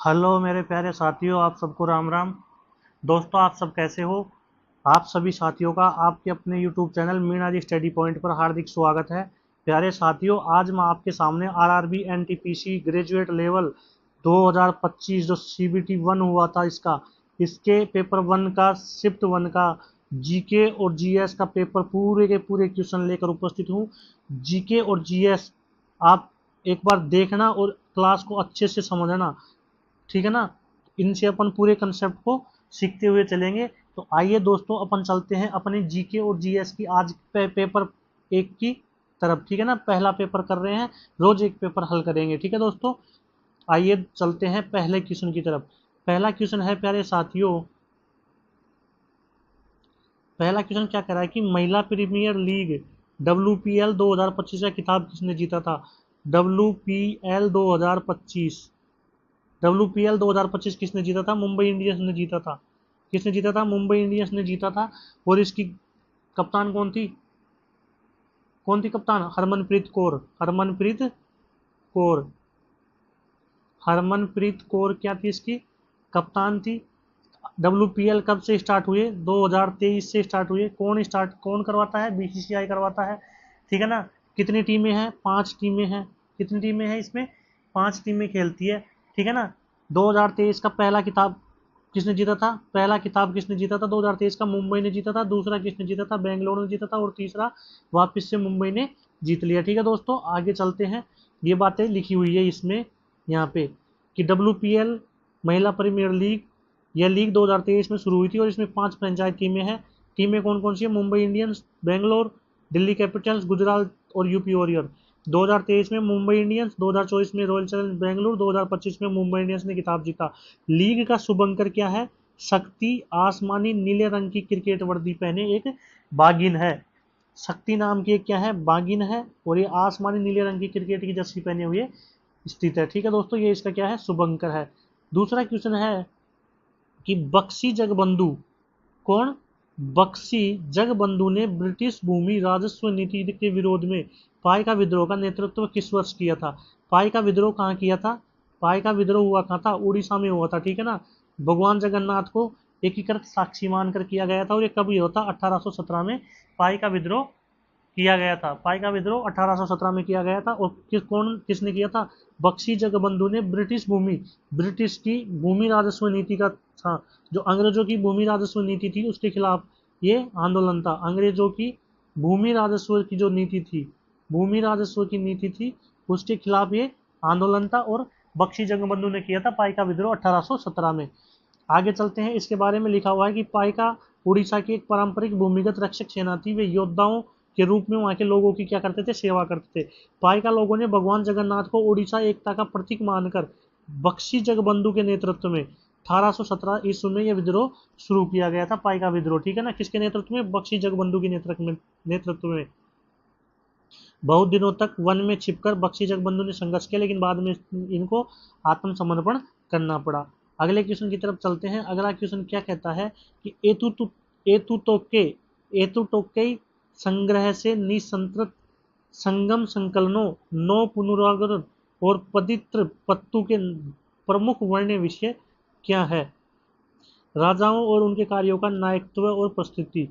Hello मेरे प्यारे साथियों, आप सबको राम राम। दोस्तों, आप सब कैसे हो? आप सभी साथियों का आपके अपने यूट्यूब चैनल मीणा जी स्टडी पॉइंट पर हार्दिक स्वागत है। प्यारे साथियों, आज मैं आपके सामने आरआरबी एनटीपीसी ग्रेजुएट लेवल 2025 जो सीबीटी वन हुआ था इसके पेपर वन का शिफ्ट वन का जीके और जीएस का पेपर पूरे के पूरे क्वेश्चन लेकर उपस्थित हूँ। जीके और जीएस आप एक बार देखना और क्लास को अच्छे से समझना, ठीक है ना। इनसे अपन पूरे कंसेप्ट को सीखते हुए चलेंगे। तो आइए दोस्तों, अपन चलते हैं अपने जीके और जीएस की आज पेपर एक की तरफ, ठीक है ना। पहला पेपर कर रहे हैं, रोज एक पेपर हल करेंगे, ठीक है दोस्तों। आइए चलते हैं पहले क्वेश्चन की तरफ। पहला क्वेश्चन है प्यारे साथियों, पहला क्वेश्चन क्या कह रहा है कि महिला प्रीमियर लीग WPL 2025 का खिताब किसने जीता था? WPL 2025, WPL 2025 किसने जीता था? मुंबई इंडियंस ने जीता था। किसने जीता था? मुंबई इंडियंस ने जीता था। और इसकी कप्तान कौन थी? कौन थी कप्तान? हरमनप्रीत कौर। हरमनप्रीत कौर। हरमनप्रीत कौर क्या थी इसकी? कप्तान थी। WPL कब से स्टार्ट हुए? 2023 से स्टार्ट हुए। कौन करवाता है? BCCI करवाता है, ठीक है ना। कितनी टीमें हैं? 5 टीमें हैं। कितनी टीमें हैं इसमें? 5 टीमें खेलती है, ठीक है ना। 2023 का पहला किताब किसने जीता था? पहला किताब किसने जीता था 2023 का? मुंबई ने जीता था। दूसरा किसने जीता था? बेंगलोर ने जीता था। और तीसरा वापस से मुंबई ने जीत लिया, ठीक है दोस्तों। आगे चलते हैं। ये बातें लिखी हुई है इसमें यहाँ पे कि WPL महिला प्रीमियर लीग, यह लीग 2023 में शुरू हुई थी और इसमें 5 फ्रेंचाइज टीमें हैं। टीमें कौन कौन सी है? मुंबई इंडियंस, बेंगलोर, दिल्ली कैपिटल्स, गुजरात और यूपी वॉरियर। 2023 में मुंबई इंडियंस, 2024 में रॉयल चैलेंजर्स बेंगलुरु, 2025 में मुंबई इंडियंस ने खिताब जीता। लीग का शुभ अंकर क्या है? शक्ति आसमानी नीले रंग की क्रिकेट वर्दी पहने एक बागिन है। शक्ति नाम की एक क्या है? बागिन है। और ये आसमानी नीले रंग की क्रिकेट की जर्सी पहने हुए स्थित है, ठीक है दोस्तों। ये इसका क्या है? शुभ अंकर है। दूसरा क्वेश्चन है कि बख्शी जगबंधु कौन? बख्शी जगबंधु ने ब्रिटिश भूमि राजस्व नीति के विरोध में पाई का विद्रोह का नेतृत्व किस वर्ष किया था? पाई का विद्रोह कहाँ किया था? पाई का विद्रोह हुआ कहाँ था? उड़ीसा में हुआ था, ठीक है ना। भगवान जगन्नाथ को एकीकृत साक्षी मानकर किया गया था। और ये कब हुआ था? 1817 में पाई का विद्रोह किया गया था। पाई का विद्रोह 1817 में किया गया था। और किसने किया था? बख्शी जगबंधु ने ब्रिटिश की भूमि राजस्व नीति का था, जो अंग्रेजों की भूमि राजस्व नीति थी उसके खिलाफ ये आंदोलन था। अंग्रेजों की भूमि राजस्व की जो नीति थी, भूमि राजस्व की नीति थी, उसके खिलाफ ये आंदोलन था। और बख्शी जगबंधु ने किया था पाई का विद्रोह 1817 में। आगे चलते हैं। इसके बारे में लिखा हुआ है कि पाइका उड़ीसा की एक पारंपरिक भूमिगत रक्षक सेना थी। वे योद्धाओं के रूप में वहां के लोगों की क्या करते थे? सेवा करते थे। पाइका लोगों ने भगवान जगन्नाथ को उड़ीसा एकता का प्रतीक मानकर बख्शी जगबंधु के नेतृत्व में 1817 ईस्वी में यह विद्रोह शुरू किया गया था। पाइका विद्रोह, ठीक है ना। किसके नेतृत्व में? बख्शी जगबंधु के नेतृत्व में। बहुत दिनों तक वन में छिपकर बख्शी जगबंधु ने संघर्ष किया, लेकिन बाद में इनको आत्मसमर्पण करना पड़ा। अगले क्वेश्चन की तरफ चलते हैं। अगला क्वेश्चन क्या कहता है कि एतुतोके एतुटोके संग्रह से निसंतृत संगम संकलनों, नौ पुनरावृत्त और पवित्र पत्तु के प्रमुख वर्ण विषय क्या है? राजाओं और उनके कार्यों का नायकत्व और प्रस्तुति।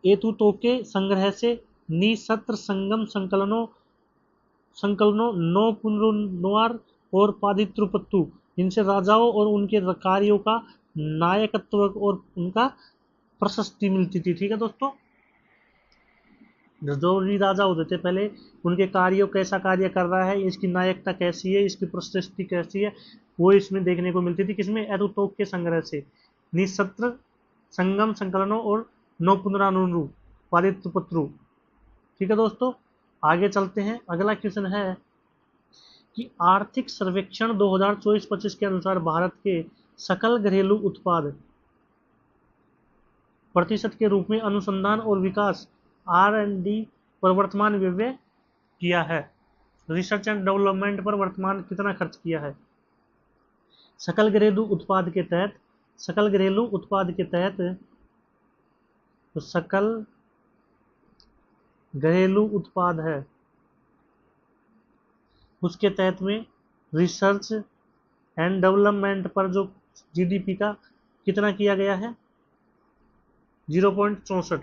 एतुतोके संग्रह से निसत्र संगम संकलनों, नौ पुनरुत्थान और पादित्रुपत्तु, इनसे राजाओं और उनके कार्यों का नायकत्व और उनका प्रशस्ति मिलती थी, ठीक है दोस्तों। जो भी राजा होते थे पहले, उनके कार्यों, कैसा कार्य कर रहा है, इसकी नायकता कैसी है, इसकी प्रशस्ति कैसी है, वो इसमें देखने को मिलती थी। किसमें? एतुतोक के संग्रह से। निसत्र संगम संकलनों और नौ पुनरानुरु पादित्रुपत्रु, ठीक है दोस्तों। आगे चलते हैं। अगला क्वेश्चन है कि आर्थिक सर्वेक्षण 2024-25 के अनुसार भारत के सकल घरेलू उत्पाद प्रतिशत के रूप में अनुसंधान और विकास R&D पर वर्तमान व्यय किया है। रिसर्च एंड डेवलपमेंट पर वर्तमान कितना खर्च किया है? सकल घरेलू उत्पाद के तहत, सकल घरेलू उत्पाद के तहत, तो सकल घरेलू उत्पाद है, उसके तहत में रिसर्च एंड डेवलपमेंट पर जो जीडीपी का कितना किया गया है, 0.64।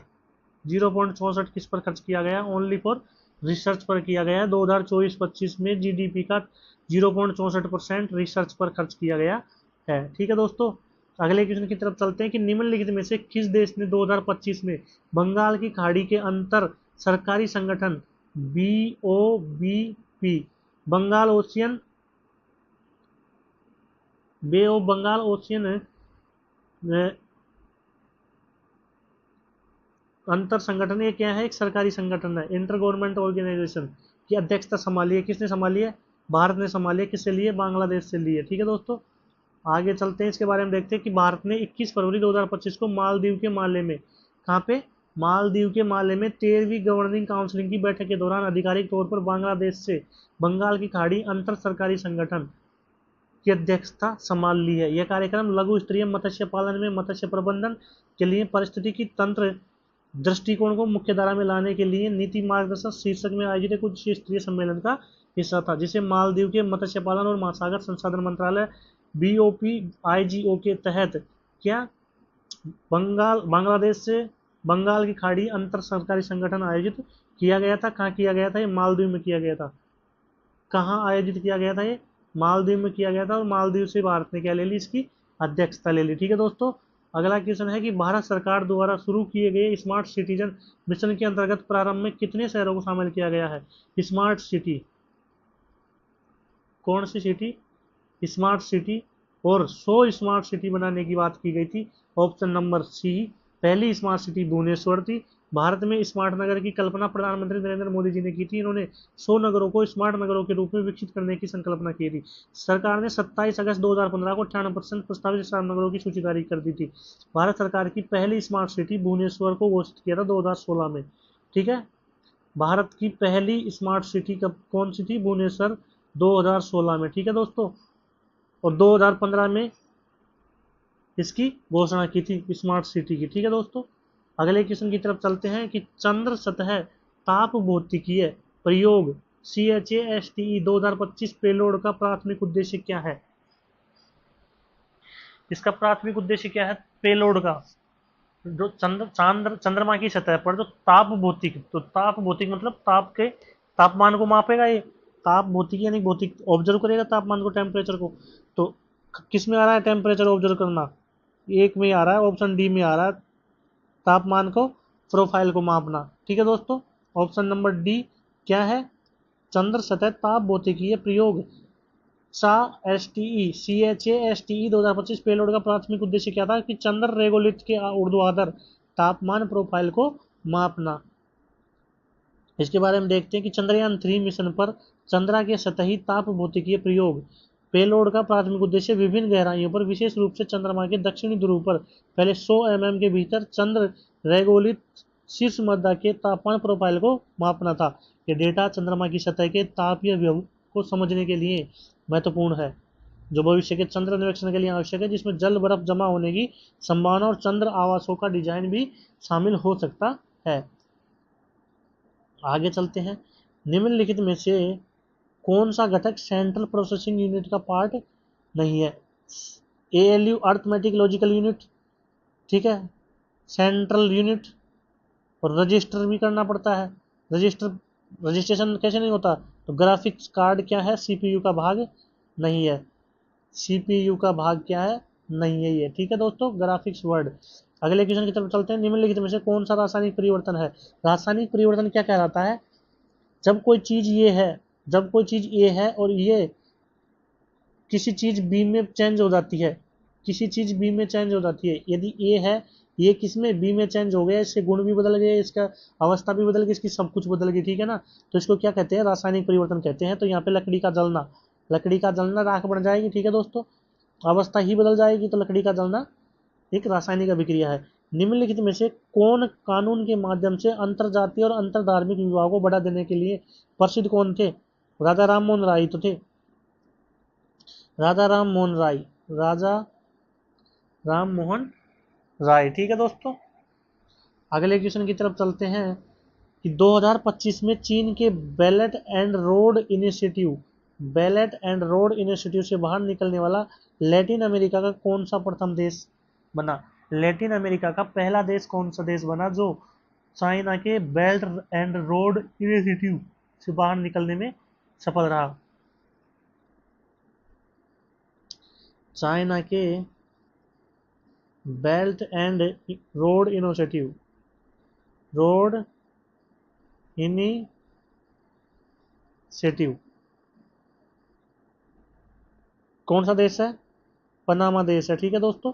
0.64 किस पर खर्च किया गया, ओनली फॉर रिसर्च पर किया गया है। 2024-25 में जीडीपी का 0.64% रिसर्च पर खर्च किया गया है। ठीक है दोस्तों, अगले क्वेश्चन की तरफ चलते हैं कि निम्नलिखित में से किस देश ने 2025 में बंगाल की खाड़ी के अंतर सरकारी संगठन BOBP Bengal ocean bay of Bengal ocean अंतर संगठन, ये क्या है, एक सरकारी संगठन है, इंटर गवर्नमेंट ऑर्गेनाइजेशन की अध्यक्षता संभाली है, किसने संभाली है, भारत ने संभाली है। किससे लिए, बांग्लादेश से लिए। ठीक है दोस्तों, आगे चलते हैं, इसके बारे में देखते हैं कि भारत ने 21 फरवरी 2025 को मालदीव के माले में, कहाँ पे, मालदीव के माले में 13वीं गवर्निंग काउंसिल की बैठक के दौरान आधिकारिक तौर पर बांग्लादेश से बंगाल की खाड़ी अंतर सरकारी संगठन की अध्यक्षता संभाल ली है। यह कार्यक्रम लघु स्तरीय मत्स्य पालन में मत्स्य प्रबंधन के लिए पारिस्थितिकी तंत्र दृष्टिकोण को मुख्य धारा में लाने के लिए नीति मार्गदर्शक शीर्षक में आयोजित एक उच्च स्तरीय सम्मेलन का हिस्सा था, जिसे मालदीव के मत्स्य पालन और महासागर संसाधन मंत्रालय BOPIGO के तहत क्या बांग्लादेश से बंगाल की खाड़ी अंतर सरकारी संगठन आयोजित किया गया था। कहाँ किया गया था, ये मालदीव में किया गया था। कहाँ आयोजित किया गया था, ये मालदीव में किया गया था, और मालदीव से भारत ने क्या ले ली, इसकी अध्यक्षता ले ली। ठीक है दोस्तों, अगला क्वेश्चन है कि भारत सरकार द्वारा शुरू किए गए स्मार्ट सिटीजन मिशन के अंतर्गत प्रारंभ में कितने शहरों को शामिल किया गया है। स्मार्ट सिटी, कौन सी सिटी, स्मार्ट सिटी, और 100 स्मार्ट सिटी बनाने की बात की गई थी। ऑप्शन नंबर सी, पहली स्मार्ट सिटी भुवनेश्वर थी। भारत में स्मार्ट नगर की कल्पना प्रधानमंत्री नरेंद्र मोदी जी ने की थी। इन्होंने 100 नगरों को स्मार्ट नगरों के रूप में विकसित करने की संकल्पना की थी। सरकार ने 27 अगस्त 2015 को 98% प्रस्तावित स्मार्ट नगरों की सूची जारी कर दी थी। भारत सरकार की पहली स्मार्ट सिटी भुवनेश्वर को घोषित किया था 2016 में। ठीक है, भारत की पहली स्मार्ट सिटी कब कौन सी थी, भुवनेश्वर, 2016 में। ठीक है दोस्तों, और 2015 में इसकी घोषणा की थी स्मार्ट सिटी की। ठीक है दोस्तों, अगले क्वेश्चन की तरफ चलते हैं कि चंद्र सतह ताप भौतिकीय प्रयोग CHASTE 2025 पेलोड का प्राथमिक उद्देश्य क्या है। इसका प्राथमिक उद्देश्य क्या है, पेलोड का, जो चंद्रमा की सतह पर जो ताप भौतिक, तो ताप भौतिक मतलब ताप के तापमान को मापेगा, ये ताप भौतिक यानी भौतिक ऑब्जर्व करेगा तापमान को, टेम्परेचर को। तो किस में आ रहा है टेम्परेचर ऑब्जर्व करना, एक में आ रहा है, ऑप्शन डी में आ रहा है, तापमान को प्रोफाइल को मापना। ठीक है दोस्तों, ऑप्शन नंबर डी क्या है, चंद्र सतह ताप भौतिकीय प्रयोग CHASTE 2025 पेलोड का प्राथमिक उद्देश्य क्या था कि चंद्र रेगोलिथ के ऊर्ध्वाधर तापमान प्रोफाइल को मापना। इसके बारे में देखते हैं कि चंद्रयान 3 मिशन पर चंद्रमा के सतही ताप भौतिकीय प्रयोग पेलोड का प्राथमिक उद्देश्य विभिन्न गहराइयों पर, विशेष रूप से चंद्रमा के दक्षिणी ध्रुव पर पहले 100 mm के भीतर चंद्र रेगोलिथ शीर्ष मध्य के तापमान प्रोफाइल को मापना था। यह डेटा चंद्रमा की सतह के तापीय व्यव को समझने के लिए महत्वपूर्ण है, जो भविष्य के चंद्र निरीक्षण के लिए आवश्यक है, जिसमें जल बर्फ जमा होने की संभावना और चंद्र आवासों का डिजाइन भी शामिल हो सकता है। आगे चलते हैं, निम्नलिखित में से कौन सा घटक सेंट्रल प्रोसेसिंग यूनिट का पार्ट नहीं है। ALU अर्थमेटिक लॉजिकल यूनिट, ठीक है, सेंट्रल यूनिट, और रजिस्टर भी करना पड़ता है। रजिस्ट्रेशन कैसे नहीं होता, तो ग्राफिक्स कार्ड क्या है, CPU का भाग नहीं है। CPU का भाग क्या है, नहीं है ये। ठीक है दोस्तों, ग्राफिक्स वर्ड। अगले क्वेश्चन की तरफ चलते हैं, निम्नलिखित में से कौन सा रासायनिक परिवर्तन है। रासायनिक परिवर्तन क्या कहलाता है, जब कोई चीज ये है और ये किसी चीज बी में चेंज हो जाती है, किसी चीज बी में चेंज हो जाती है। यदि ए है, ये किस में, बी में चेंज हो गया, इससे गुण भी बदल गए, इसका अवस्था भी बदल गई, इसकी सब कुछ बदल गई। ठीक है ना, तो इसको क्या कहते हैं, रासायनिक परिवर्तन कहते हैं। तो यहाँ पे लकड़ी का जलना राख बन जाएगी। ठीक है दोस्तों, अवस्था ही बदल जाएगी, तो लकड़ी का जलना एक रासायनिक अभिक्रिया है। निम्नलिखित में से कौन कानून के माध्यम से अंतरजातीय और अंतरधार्मिक विवाह को बढ़ा देने के लिए प्रसिद्ध कौन थे, राजा राम मोहन राय तो थे, राजा राम मोहन राय। ठीक है दोस्तों, अगले क्वेश्चन की तरफ चलते हैं कि 2025 में चीन के belt and road initiative ballot and road institute से बाहर निकलने वाला लैटिन अमेरिका का कौन सा प्रथम देश बना? लैटिन अमेरिका का पहला देश कौन सा देश बना जो चाइना के बेल्ट एंड रोड इंस्टीट्यूट से बाहर निकलने में सफल रहा? चाइना के belt and road initiative road initiative कौन सा देश है? पनामा देश है। ठीक है दोस्तों,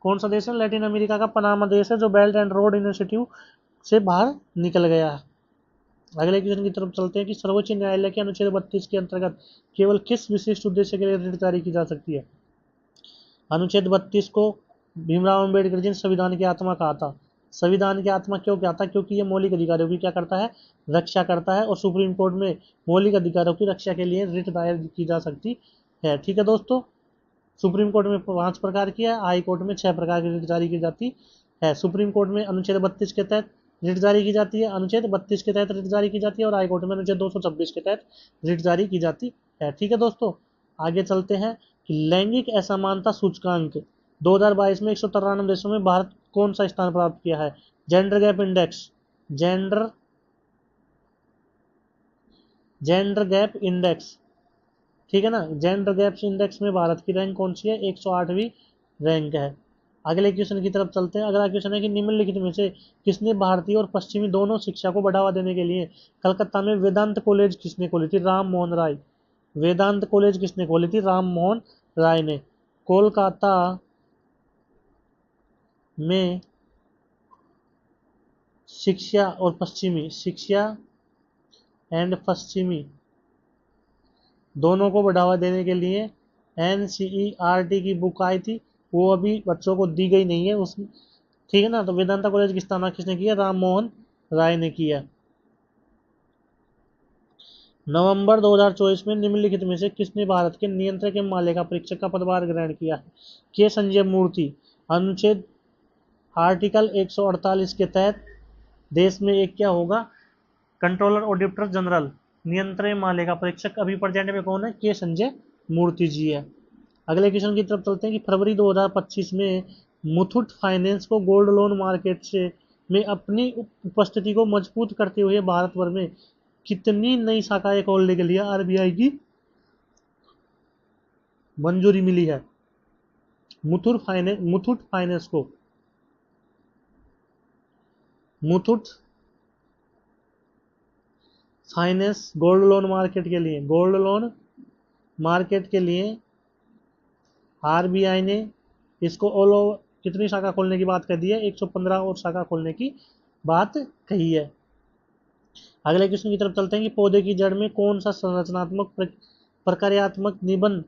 कौन सा देश है? लैटिन अमेरिका का पनामा देश है जो बेल्ट एंड रोड इनिशिएटिव से बाहर निकल गया है। अगले क्वेश्चन की तरफ चलते हैं कि सर्वोच्च न्यायालय के अनुच्छेद 32 के अंतर्गत केवल किस विशिष्ट उद्देश्य के लिए रिट जारी की जा सकती है? अनुच्छेद 32 को भीमराव अम्बेडकर जी ने संविधान की आत्मा कहा था। संविधान की आत्मा क्यों क्या था? क्योंकि ये मौलिक अधिकारों की क्या करता है? रक्षा करता है, और सुप्रीम कोर्ट में मौलिक अधिकारों की रक्षा के लिए रिट दायर की जा सकती है। ठीक है दोस्तों, सुप्रीम कोर्ट में 5 प्रकार की है, हाई कोर्ट में 6 प्रकार की रिट जारी की जाती है। सुप्रीम कोर्ट में अनुच्छेद 32 के तहत रिट जारी की जाती है, अनुच्छेद 32 के तहत रिट जारी की जाती है, और हाई कोर्ट में अनुच्छेद 226 के तहत रिट जारी की जाती है। ठीक है दोस्तों, आगे चलते हैं कि लैंगिक असमानता सूचकांक 2022 में 193 देशों में भारत कौन सा स्थान प्राप्त किया है? Gender gap index gender gender gap index ठीक है ना, जेंडर गैप्स इंडेक्स में भारत की रैंक कौन सी है? 108वीं रैंक है। अगले क्वेश्चन की तरफ चलते हैं। अगला क्वेश्चन है कि निम्नलिखित में से किसने भारतीय और पश्चिमी दोनों शिक्षा को बढ़ावा देने के लिए कलकत्ता में वेदांत कॉलेज किसने खोली थी? राम मोहन राय। वेदांत कॉलेज किसने खोली थी? राम मोहन राय ने। कोलकाता में शिक्षा और पश्चिमी शिक्षा एंड पश्चिमी दोनों को बढ़ावा देने के लिए NCERT की बुक आई थी, वो अभी बच्चों को दी गई नहीं है उस ठीक है ना। तो वेदांता कॉलेज की स्थापना किसने किया? राम मोहन राय ने किया। नवंबर 2024 में निम्नलिखित में से किसने भारत के नियंत्रक एवं मालिका परीक्षक का पदभार ग्रहण किया है? के संजय मूर्ति। अनुच्छेद आर्टिकल 148 के तहत देश में एक क्या होगा? कंट्रोलर ऑडिटर जनरल, नियंत्रक मालिका परीक्षक अभी प्रेजेंट में कौन है? के संजय मूर्ति जी है। अगले क्वेश्चन की तरफ चलते हैं कि फरवरी 2025 में मुथूट फाइनेंस को गोल्ड लोन मार्केट से में अपनी उपस्थिति को मजबूत करते हुए भारत भर में कितनी नई शाखाएं खोलने के लिए RBI की मंजूरी मिली है? मुथूट फाइनेंस को Muthoot finance gold loan market के लिए RBI ने इसको ऑल ओवर कितनी शाखा खोलने की बात कर दी है? 115 और शाखा खोलने की बात कही है। अगले क्वेश्चन की तरफ चलते हैं कि पौधे की जड़ में कौन सा संरचनात्मक प्रक्रियात्मक निबंध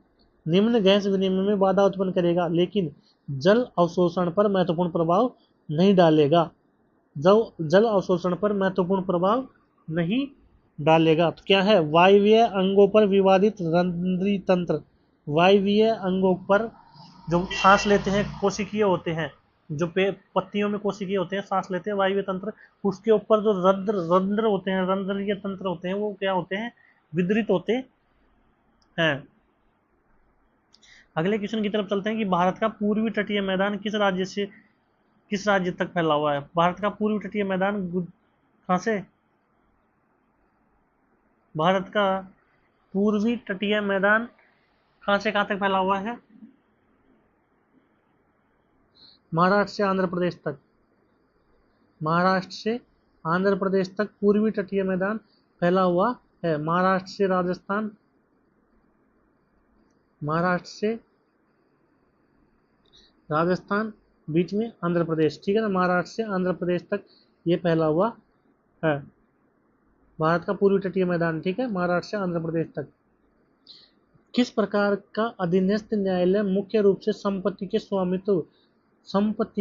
निम्न गैस विनिमय में बाधा उत्पन्न करेगा लेकिन जल अवशोषण पर महत्वपूर्ण प्रभाव नहीं डालेगा? जल अवशोषण पर महत्वपूर्ण प्रभाव नहीं डालेगा तो क्या है? वायवीय अंगों पर विवादित रंध्री तंत्र। वायवीय अंगों पर जो सांस लेते हैं कोशिकीय होते हैं, जो पत्तियों में कोशिकीय होते हैं, सांस लेते हैं वायवीय तंत्र, उसके ऊपर जो रंध्र होते हैं, रंध्रीय तंत्र होते हैं, वो क्या होते हैं? विदरित होते हैं। अगले क्वेश्चन की तरफ चलते हैं कि भारत का पूर्वी तटीय मैदान किस राज्य तक फैला हुआ है? भारत का पूर्वी तटीय मैदान कहां से भारत का पूर्वी तटीय मैदान कहां से कहां तक फैला हुआ है? महाराष्ट्र से आंध्र प्रदेश तक। महाराष्ट्र से आंध्र प्रदेश तक पूर्वी तटीय मैदान फैला हुआ है। महाराष्ट्र से राजस्थान बीच में आंध्र प्रदेश। ठीक है ना, महाराष्ट्र से आंध्र प्रदेश तक ये फैला हुआ है भारत का पूर्वी तटीय मैदान। ठीक है, महाराष्ट्र से आंध्र प्रदेश तक। किस प्रकार का अधीनस्थ न्यायालय मुख्य रूप से संपत्ति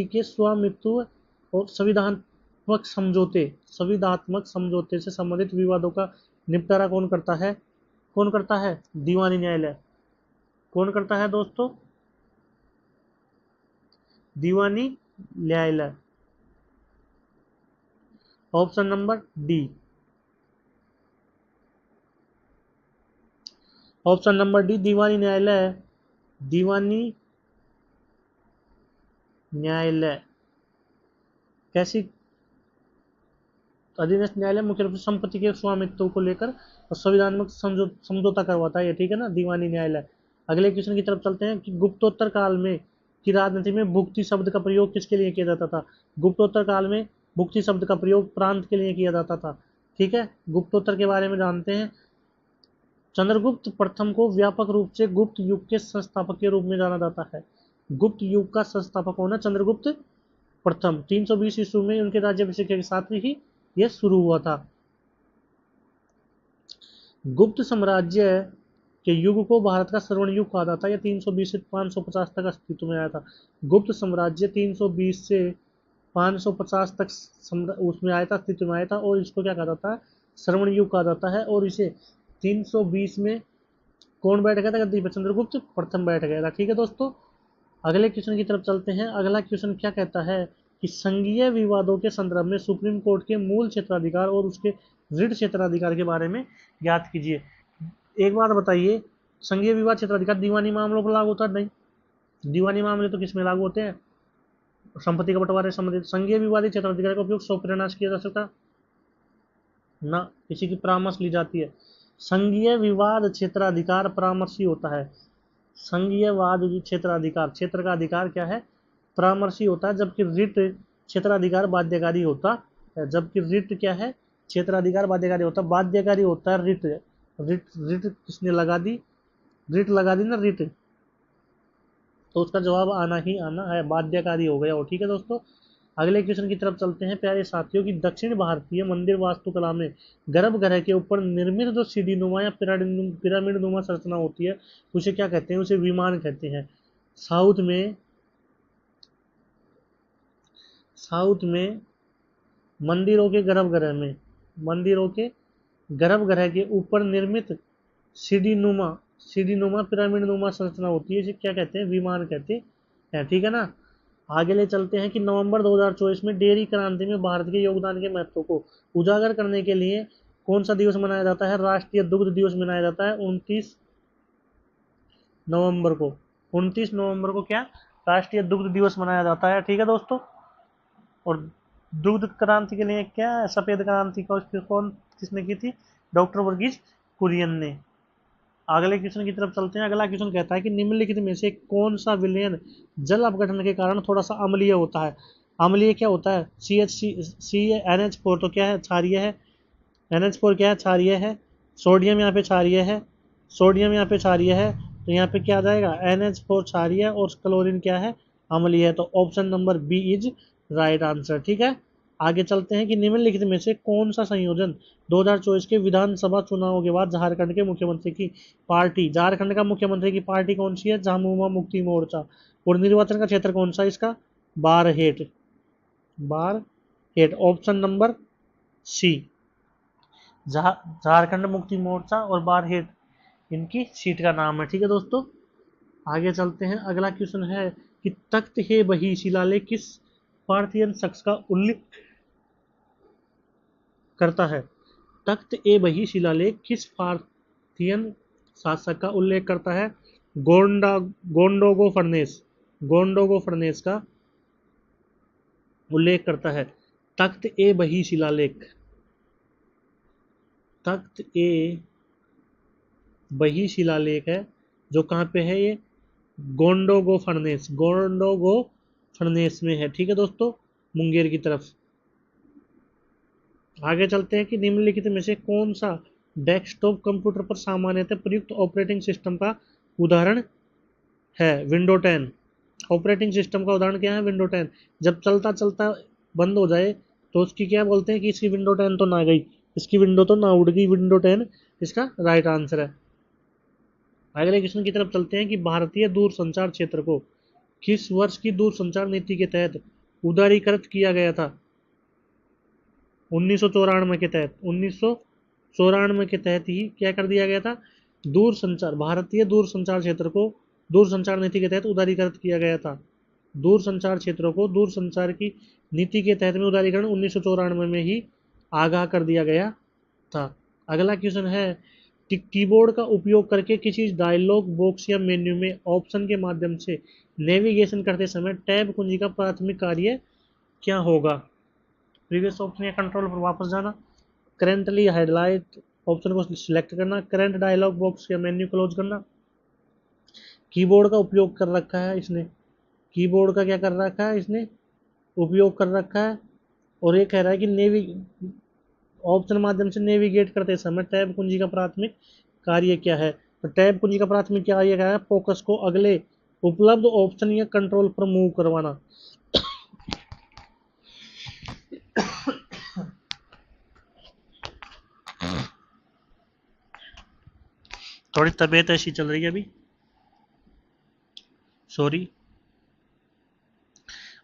के स्वामित्व और संविधात्मक समझौते से संबंधित विवादों का निपटारा कौन करता है? दीवानी न्यायालय। कौन करता है दोस्तों? दीवानी न्यायालय। Option number D. Option number D दीवानी न्यायालय। दीवानी न्यायालय कैसी अधीनस्थ न्यायालय मुख्य रूप से संपत्ति के स्वामित्व को लेकर और संविधानात्मक समझौता करवाता है ये, ठीक है ना, दीवानी न्यायालय। अगले क्वेश्चन की तरफ चलते हैं कि गुप्तोत्तर काल में की राजनीति में भुक्ति शब्द का प्रयोग किसके लिए किया जाता था। गुप्तोत्तर काल में भुक्ति शब्द का प्रयोग प्रांत के लिए किया जाता था, ठीक है। गुप्तोत्तर के बारे में जानते हैं। चंद्रगुप्त प्रथम को व्यापक रूप से गुप्त युग के संस्थापक के रूप में जाना जाता है। गुप्त युग का संस्थापक होना चंद्रगुप्त प्रथम। 320 ईस्वी में उनके राज्याभिषेक के साथ ही यह शुरू हुआ था। गुप्त साम्राज्य के युग को भारत का स्वर्ण युग कहा जाता है। यह 320 से 550 तक अस्तित्व में आया था। गुप्त साम्राज्य 320 से 550 तक उसमें आया था, अस्तित्व में आया था, और इसको क्या कहा जाता है, स्वर्ण युग कहा जाता है। और इसे 320 में कौन बैठ गया था गद्दी पर, चंद्रगुप्त प्रथम बैठ गया था, ठीक है दोस्तों। अगले क्वेश्चन की तरफ चलते हैं। अगला क्वेश्चन क्या कहता है कि संघीय विवादों के संदर्भ में सुप्रीम कोर्ट के मूल क्षेत्राधिकार और उसके ऋण क्षेत्राधिकार के बारे में ज्ञात कीजिए। एक बात बताइए, संघीय विवाद क्षेत्राधिकार दीवानी मामलों पर लागू होता है? नहीं, दीवानी मामले तो किस में लागू होते हैं, संपत्ति का बंटवारे संबंधित। संघीय विवादी क्षेत्राधिकार का उपयोग स्वप्रेरणा से किया जा सकता ना, किसी की परामर्श ली जाती है। संघीय विवाद क्षेत्राधिकार परामर्शी होता है। संघीय वाद क्षेत्राधिकार, क्षेत्र का अधिकार क्या है, परामर्शी होता है, जबकि रिट क्षेत्राधिकार बाध्यकारी होता है। जबकि रिट क्या है, क्षेत्राधिकार बाध्यकारी होता है, बाध्यकारी होता है रिट। रिट रिट किसने लगा दी, रिट लगा दी ना, रिट, तो उसका जवाब आना ही आना है, बाध्यकारी हो गया वो, ठीक है दोस्तों। अगले क्वेश्चन की तरफ चलते हैं प्यारे साथियों की दक्षिण भारतीय मंदिर वास्तुकला में गर्भगृह के ऊपर निर्मित जो सीढ़ी नुमा या पिरामिड नुमा संरचना होती है उसे क्या कहते हैं, उसे विमान कहते हैं। साउथ में मंदिरों के गर्भगृह के ऊपर निर्मित सीढ़ी नुमा पिरामिड नुमा संरचना होती है, इसे क्या कहते हैं, विमान कहते हैं, ठीक है ना। आगे ले चलते हैं कि नवंबर 2024 में डेयरी क्रांति में भारत के योगदान के महत्व को उजागर करने के लिए कौन सा दिवस मनाया जाता है, राष्ट्रीय दुग्ध दिवस मनाया जाता है 29 नवंबर को। 29 नवंबर को क्या राष्ट्रीय दुग्ध दिवस मनाया जाता है, ठीक है दोस्तों। और दुग्ध क्रांति के लिए क्या सफेद क्रांति का कौन किसने की थी, डॉक्टर वर्गीज कुरियन ने। अगले क्वेश्चन की तरफ चलते हैं। अगला क्वेश्चन कहता है कि निम्नलिखित में से कौन सा विलयन जल अपघटन के कारण थोड़ा सा अम्लीय होता है। अम्लीय क्या होता है, NH4 तो क्या है, क्षारीय है। NH4 क्या है, क्षारीय है। सोडियम यहाँ पे क्षारीय है, तो यहाँ पे क्या आ जाएगा, NH4 क्षारीय और क्लोरीन क्या है, अम्लीय है। तो option number B is right answer, ठीक है। आगे चलते हैं कि निम्नलिखित में से कौन सा संयोजन 2024 के विधानसभा चुनावों के बाद झारखंड के मुख्यमंत्री की पार्टी, झारखंड का मुख्यमंत्री की पार्टी कौन सी है, झामुमो मुक्ति मोर्चा। और निर्वाचन का क्षेत्र कौन सा इसका, बारहेट। Option number C, Jharkhand Mukti Morcha और बारहेट इनकी सीट का नाम है, ठीक है दोस्तों। आगे चलते हैं। अगला क्वेश्चन है कि तख्त हे बही शिलालेख किस पार्थियन शख्स का उल्लेख करता है। तख्त ए बही शिलालेख किस पार्थियन शासक का उल्लेख करता है, गोंडोगो फर्नेस का उल्लेख करता है। तख्त ए बही शिलालेख, तख्त ए बही शिलालेख है जो कहाँ पे है, ये गोंडोगो फर्नेस में है, ठीक है दोस्तों, मुंगेर की तरफ। आगे चलते हैं कि निम्नलिखित में से कौन सा डेस्कटॉप कंप्यूटर पर सामान्यतः प्रयुक्त ऑपरेटिंग सिस्टम का उदाहरण है, विंडो 10। ऑपरेटिंग सिस्टम का उदाहरण क्या है, विंडो 10। जब चलता चलता बंद हो जाए तो उसकी क्या बोलते हैं कि इसकी विंडो 10 तो ना गई, इसकी विंडो तो ना उड़ गई, विंडो 10 इसका राइट आंसर है। अगले क्वेश्चन की तरफ चलते हैं कि भारतीय दूरसंचार क्षेत्र को किस वर्ष की दूरसंचार नीति के तहत उदारीकृत किया गया था, 1994 के तहत। 1994 के तहत ही क्या कर दिया गया था, भारतीय दूरसंचार क्षेत्र को दूरसंचार नीति के तहत उदारीकृत किया गया था। दूरसंचार क्षेत्रों को दूरसंचार की नीति के तहत में उदारीकरण 1994 में ही आगाह कर दिया गया था। अगला क्वेश्चन है कीबोर्ड का उपयोग करके किसी डायलॉग बॉक्स या मेन्यू में ऑप्शन के माध्यम से नेविगेशन करते समय टैब कुंजी का प्राथमिक कार्य क्या होगा? प्रीवियस ऑप्शन या कंट्रोल पर वापस जाना, करेंटली हाईलाइट ऑप्शन को सिलेक्ट करना, करंट डायलॉग बॉक्स या मेन्यू क्लोज करना। कीबोर्ड का उपयोग कर रखा है इसने, कीबोर्ड का क्या कर रखा है इसने, उपयोग कर रखा है। और ये कह रहा है कि ऑप्शन माध्यम से नेविगेट करते समय टैब कुंजी का प्राथमिक कार्य क्या है? तो टैब कुंजी का प्राथमिक कार्य क्या है? फोकस को अगले उपलब्ध ऑप्शन या कंट्रोल पर मूव करवाना। थोड़ी तबीयत ऐसी चल रही है अभी, सॉरी।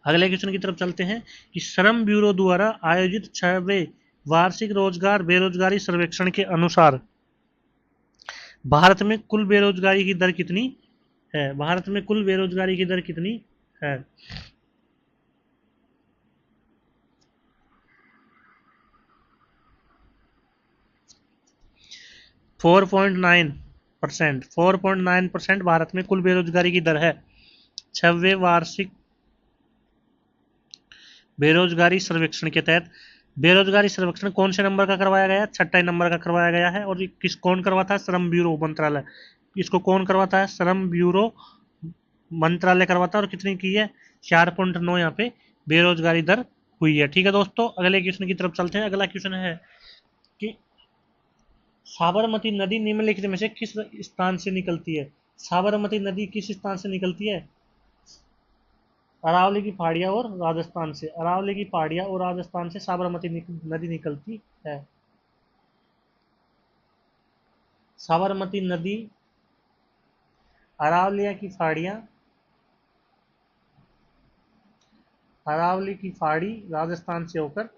अगले क्वेश्चन की तरफ चलते हैं कि श्रम ब्यूरो द्वारा आयोजित 6वें वार्षिक रोजगार बेरोजगारी सर्वेक्षण के अनुसार भारत में कुल बेरोजगारी की दर कितनी है? भारत में कुल बेरोजगारी की दर कितनी है? 4.9%। 4.9% भारत में कुल बेरोजगारी की दर है। 6वें वार्षिक बेरोजगारी सर्वेक्षण के तहत, बेरोजगारी सर्वेक्षण कौन से नंबर का करवाया गया? 6 नंबर का करवाया गया है। और कौन करवाता है? श्रम ब्यूरो मंत्रालय। इसको कौन करवाता है? श्रम ब्यूरो मंत्रालय करवाता है। और कितनी की है? 4.9 यहाँ पे बेरोजगारी दर हुई है। ठीक है दोस्तों, अगले क्वेश्चन की तरफ चलते हैं। अगला क्वेश्चन है कि साबरमती नदी निम्नलिखित में से किस स्थान से निकलती है? साबरमती नदी किस स्थान से निकलती है? अरावली की पहाड़ियां और राजस्थान से। अरावली की पहाड़ियां और राजस्थान से साबरमती नदी निकलती है। साबरमती नदी अरावली की पहाड़ियां, अरावली की पहाड़ी राजस्थान से होकर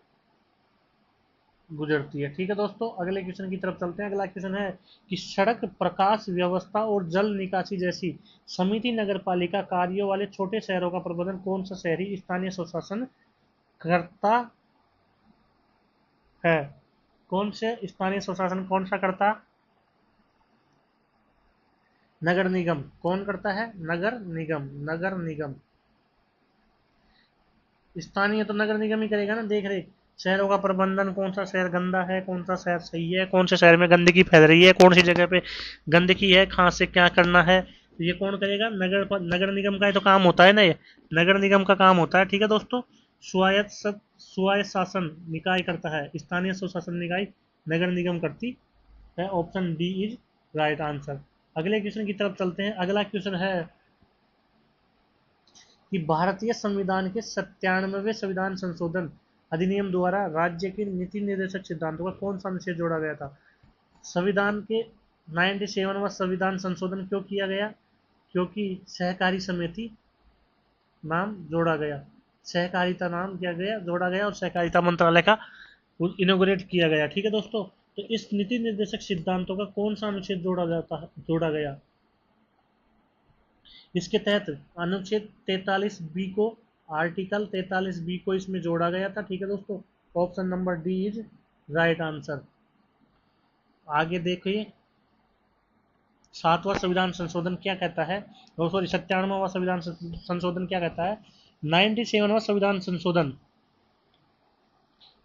गुजरती है। ठीक है दोस्तों, अगले क्वेश्चन की तरफ चलते हैं। अगला क्वेश्चन है कि सड़क, प्रकाश व्यवस्था और जल निकासी जैसी समिति नगर पालिका कार्यों वाले छोटे शहरों का प्रबंधन कौन सा शहरी स्थानीय स्वशासन करता है? कौन से स्थानीय स्वशासन कौन सा करता? नगर निगम। कौन करता है? नगर निगम। नगर निगम। स्थानीय तो नगर निगम ही करेगा ना, देख रेख। शहरों का प्रबंधन, कौन सा शहर गंदा है, कौन सा शहर सही है, कौन से शहर में गंदगी फैल रही है, कौन सी जगह पे गंदगी है, कहाँ से क्या करना है, तो ये कौन करेगा? नगर निगम का ही तो काम होता है ना ये, नगर निगम का काम होता है। ठीक है दोस्तों, स्वायत्त शासन निकाय करता है, स्थानीय स्वशासन निकाय नगर निगम करती है। Option D is right answer. अगले क्वेश्चन की तरफ चलते हैं। अगला क्वेश्चन है कि भारतीय संविधान के 97वें संविधान संशोधन अधिनियम द्वारा राज्य के नीति निर्देशक सिद्धांतों का कौन सा अनुच्छेद जोड़ा गया था? संविधान के 97वां संविधान संशोधन क्यों किया गया? क्योंकि सहकारी समिति नाम जोड़ा गया, सहकारिता नाम किया गया, जोड़ा गया, और सहकारिता मंत्रालय का इनोग्रेट किया गया। ठीक है दोस्तों, तो इस नीति निर्देशक सिद्धांतों का कौन सा अनुच्छेद जोड़ा गया? इसके तहत अनुच्छेद 43 बी को, आर्टिकल 43 बी को इसमें जोड़ा गया था। ठीक है दोस्तों, option number D is right answer. आगे देखिए, 7वां संविधान संशोधन क्या कहता है? सॉरी, 97वां संविधान संशोधन क्या कहता है? 97वां संविधान संशोधन,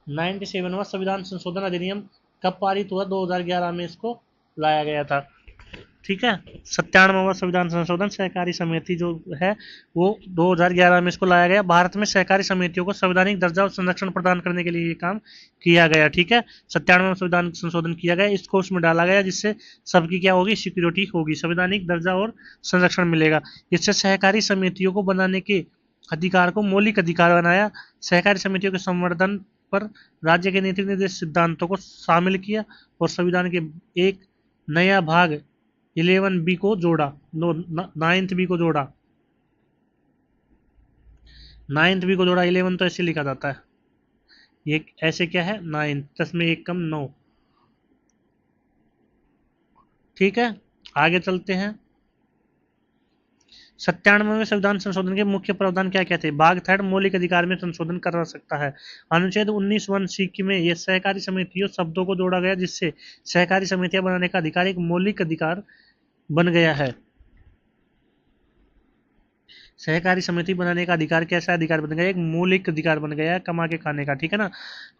97वां संविधान संशोधन अधिनियम कब पारित हुआ? 2011 में इसको लाया गया था। ठीक है, 97वां संविधान संशोधन सहकारी समिति जो है वो 2011 में इसको लाया गया। भारत में सहकारी समितियों को संवैधानिक दर्जा और संरक्षण प्रदान करने के लिए ये काम किया गया। ठीक है, 97वां संविधान संशोधन किया गया, इसको उसमें डाला गया जिससे सबकी क्या होगी? सिक्योरिटी होगी, संवैधानिक दर्जा और संरक्षण मिलेगा। इससे सहकारी समितियों को बनाने के अधिकार को मौलिक अधिकार बनाया, सहकारी समितियों के संवर्धन पर राज्य के नीति निर्देश सिद्धांतों को शामिल किया, और संविधान के एक नया भाग 11 बी को जोड़ा, 9th बी को जोड़ा, 9th बी को जोड़ा। 11 तो ऐसे लिखा जाता है, ये ऐसे क्या है? 9, 10 में 1 कम 9। ठीक है, आगे चलते हैं। 97वें संविधान संशोधन के मुख्य प्रावधान क्या क्या थे? भाग थर्ड मौलिक अधिकार में संशोधन कर सकता है। अनुच्छेद 19(1)(c) में ये सहकारी समितियों शब्दों को जोड़ा गया, जिससे सहकारी समितियां बनाने का अधिकार एक मौलिक अधिकार बन गया है। सहकारी समिति बनाने का अधिकार कैसा अधिकार बन गया? एक मौलिक अधिकार बन गया है, कमा के खाने का, ठीक है ना।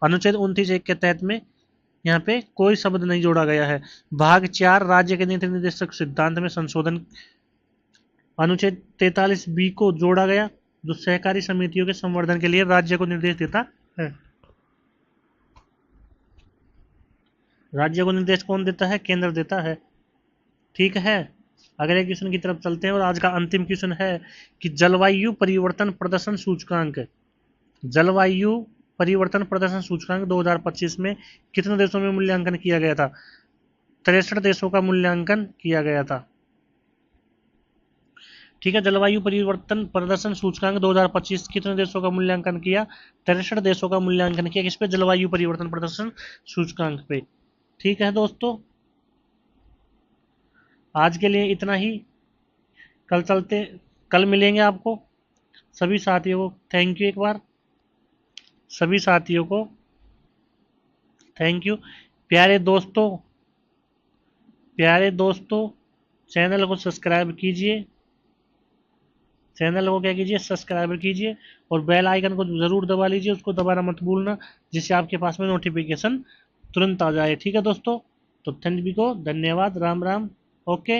अनुच्छेद 29(1) के तहत में यहाँ पे कोई शब्द नहीं जोड़ा गया है। भाग 4 राज्य के नीति निर्देशक सिद्धांत में संशोधन, अनुच्छेद 43(b) को जोड़ा गया, जो सहकारी समितियों के संवर्धन के लिए राज्य को निर्देश देता है। राज्य को निर्देश कौन देता है? केंद्र देता है, ठीक है। अगले क्वेश्चन की तरफ चलते हैं और आज का अंतिम क्वेश्चन है कि जलवायु परिवर्तन प्रदर्शन सूचकांक, जलवायु परिवर्तन प्रदर्शन सूचकांक 2025 में कितने देशों में मूल्यांकन किया गया था? 63 देशों का मूल्यांकन किया गया था, ठीक है। जलवायु परिवर्तन प्रदर्शन सूचकांक 2025 कितने देशों का मूल्यांकन किया? 63 देशों का मूल्यांकन किया। किस पे? जलवायु परिवर्तन प्रदर्शन सूचकांक पे, ठीक है दोस्तों। आज के लिए इतना ही, कल मिलेंगे आपको सभी साथियों को। थैंक यू एक बार सभी साथियों को, थैंक यू। प्यारे दोस्तों चैनल को सब्सक्राइब कीजिए, चैनल को क्या कीजिए? सब्सक्राइब कीजिए और बेल आइकन को जरूर दबा लीजिए, उसको दबाना मत भूलना, जिससे आपके पास में नोटिफिकेशन तुरंत आ जाए, ठीक है दोस्तों। तो सभी को धन्यवाद, राम राम, ओके।